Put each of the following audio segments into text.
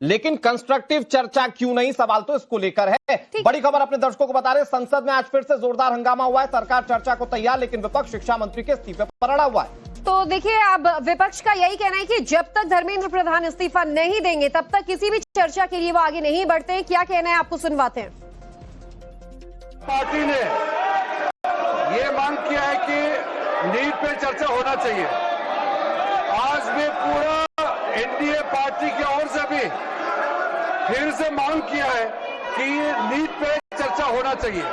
लेकिन कंस्ट्रक्टिव चर्चा क्यों नहीं, सवाल तो इसको लेकर है। बड़ी खबर अपने दर्शकों को बता रहे, संसद में आज फिर से जोरदार हंगामा हुआ है। सरकार चर्चा को तैयार, लेकिन विपक्ष शिक्षा मंत्री के इस्तीफे पर अड़ा हुआ है। तो देखिए, अब विपक्ष का यही कहना है कि जब तक धर्मेंद्र प्रधान इस्तीफा नहीं देंगे तब तक किसी भी चर्चा के लिए वो आगे नहीं बढ़ते। क्या कहना है, आपको सुनवाते हैं। पार्टी ने ये मांग किया है कि नीट पे चर्चा होना चाहिए। आज भी पूरा एनडीए पार्टी की ओर से भी फिर से मांग किया है कि नीट पे चर्चा होना चाहिए।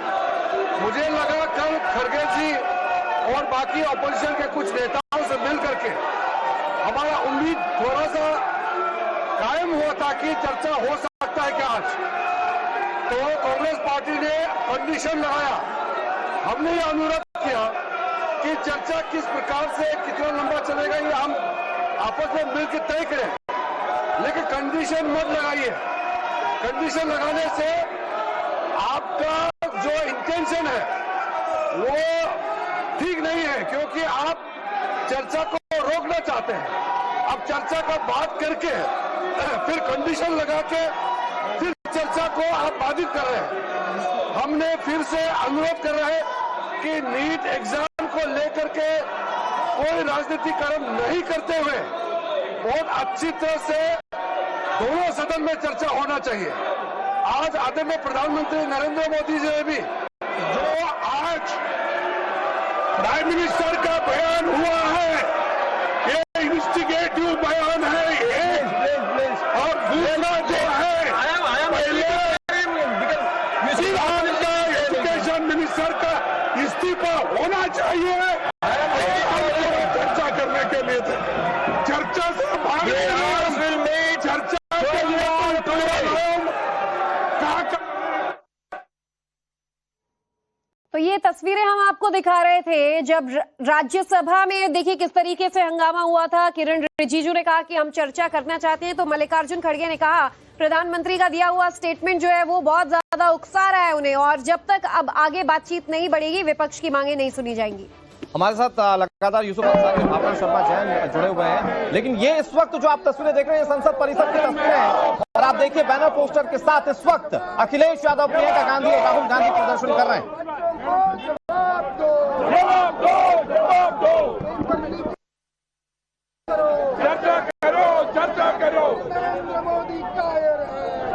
मुझे लगा कल खड़गे जी और बाकी ऑपोजिशन के कुछ नेताओं से मिल करके हमारा उम्मीद थोड़ा सा कायम हुआ था कि चर्चा हो सकता है क्या आज। तो कांग्रेस पार्टी ने कंडीशन लगाया, हमने ये अनुरोध किया कि चर्चा किस प्रकार से कितना लंबा चलेगा ये हम आपस में मिलकर तय करें, लेकिन कंडीशन मत लगाइए। कंडीशन लगाने से आपका जो इंटेंशन है वो ठीक नहीं है, क्योंकि आप चर्चा को रोकना चाहते हैं। अब चर्चा का बात करके फिर कंडीशन लगा के फिर चर्चा को आप बाधित कर रहे हैं। हमने फिर से अनुरोध कर रहे हैं कि नीट एग्जाम को लेकर के कोई राजनीतिकरण नहीं करते हुए बहुत अच्छी तरह से दोनों सदन में चर्चा होना चाहिए। आज आदरणीय प्रधानमंत्री नरेंद्र मोदी जी ने भी जो आज प्राइम मिनिस्टर का बयान हुआ है, ये इन्वेस्टिगेटिव बयान है ये, और दूसरा जो है पहले एजुकेशन मिनिस्टर का इस्तीफा होना चाहिए। चर्चा करने के लिए थे, चर्चा से भागने चर्चा के लिए तो ये तस्वीरें हम आपको दिखा रहे थे जब राज्यसभा में देखिए किस तरीके से हंगामा हुआ था। किरण रिजिजू ने कहा कि हम चर्चा करना चाहते हैं, तो मल्लिकार्जुन खड़गे ने कहा प्रधानमंत्री का दिया हुआ स्टेटमेंट जो है वो बहुत ज्यादा उकसा रहा है उन्हें, और जब तक अब आगे बातचीत नहीं बढ़ेगी विपक्ष की मांगे नहीं सुनी जाएंगी। हमारे साथ लगातार यूसुफ अंसारी, भावना शर्मा जैन जुड़े हुए हैं, लेकिन ये इस वक्त जो आप तस्वीरें देख रहे हैं संसद परिसर की तस्वीरें हैं, और आप देखिए बैनर पोस्टर के साथ इस वक्त अखिलेश यादव, प्रियंका गांधी और राहुल गांधी प्रदर्शन कर रहे हैं। चर्चा करो, चर्चा करो।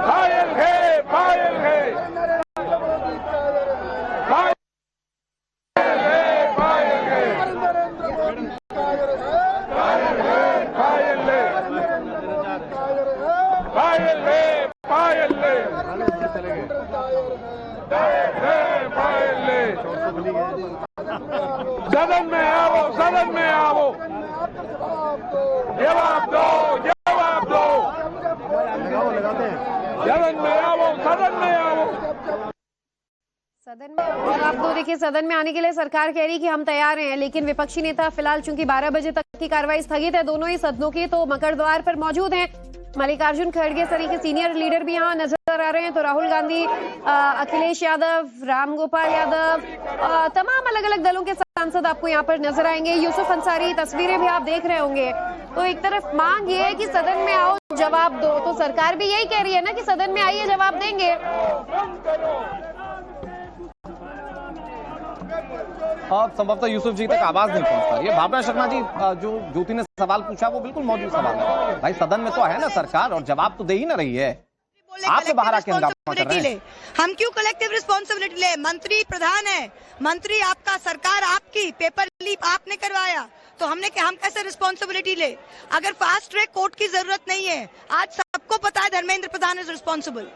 फाइल है, फाइल है, फाइल है, फाइल है, फाइल है, फाइल है, फाइल है, फाइल है। सदन में आओ, सदन में आओ, जवाब दो, जवाब दो, सदन में आओ, सदन में आओ, सदन में आप तो देखिए, सदन में आने के लिए सरकार कह रही कि हम तैयार हैं, लेकिन विपक्षी नेता फिलहाल चूंकि 12 बजे तक की कार्रवाई स्थगित है दोनों ही सदनों की, तो मकर द्वार पर मौजूद हैं। मल्लिकार्जुन खड़गे सरी के सीनियर लीडर भी यहाँ नजर आ रहे हैं, तो राहुल गांधी, अखिलेश यादव, रामगोपाल यादव, तमाम अलग अलग दलों के सांसद आपको यहाँ पर नजर आएंगे। यूसुफ अंसारी, तस्वीरें भी आप देख रहे होंगे। तो एक तरफ मांग ये है कि सदन में आओ, जवाब दो, तो सरकार भी यही कह रही है ना कि सदन में आइए, जवाब देंगे। अब संभवतः यूसुफ जी तक आवाज नहीं पहुंच पा रही है। भावना शर्मा जी, जो ज्योति ने सवाल पूछा वो बिल्कुल मौजूद सवाल है। भाई सदन में तो है ना सरकार, और जवाब तो दे ही ना रही है। आपसे बाहर आके हंगामा कर रहे हैं। हम क्यों कलेक्टिव रिस्पॉन्सिबिलिटी ले? मंत्री प्रधान है, मंत्री आपका, सरकार आपकी, पेपर लीक आपने करवाया, तो हमने हम कैसे रिस्पॉन्सिबिलिटी ले? अगर फास्ट ट्रैक कोर्ट की जरूरत नहीं है, आज सबको पता है धर्मेंद्र प्रधान इज रिस्पॉन्सिबल।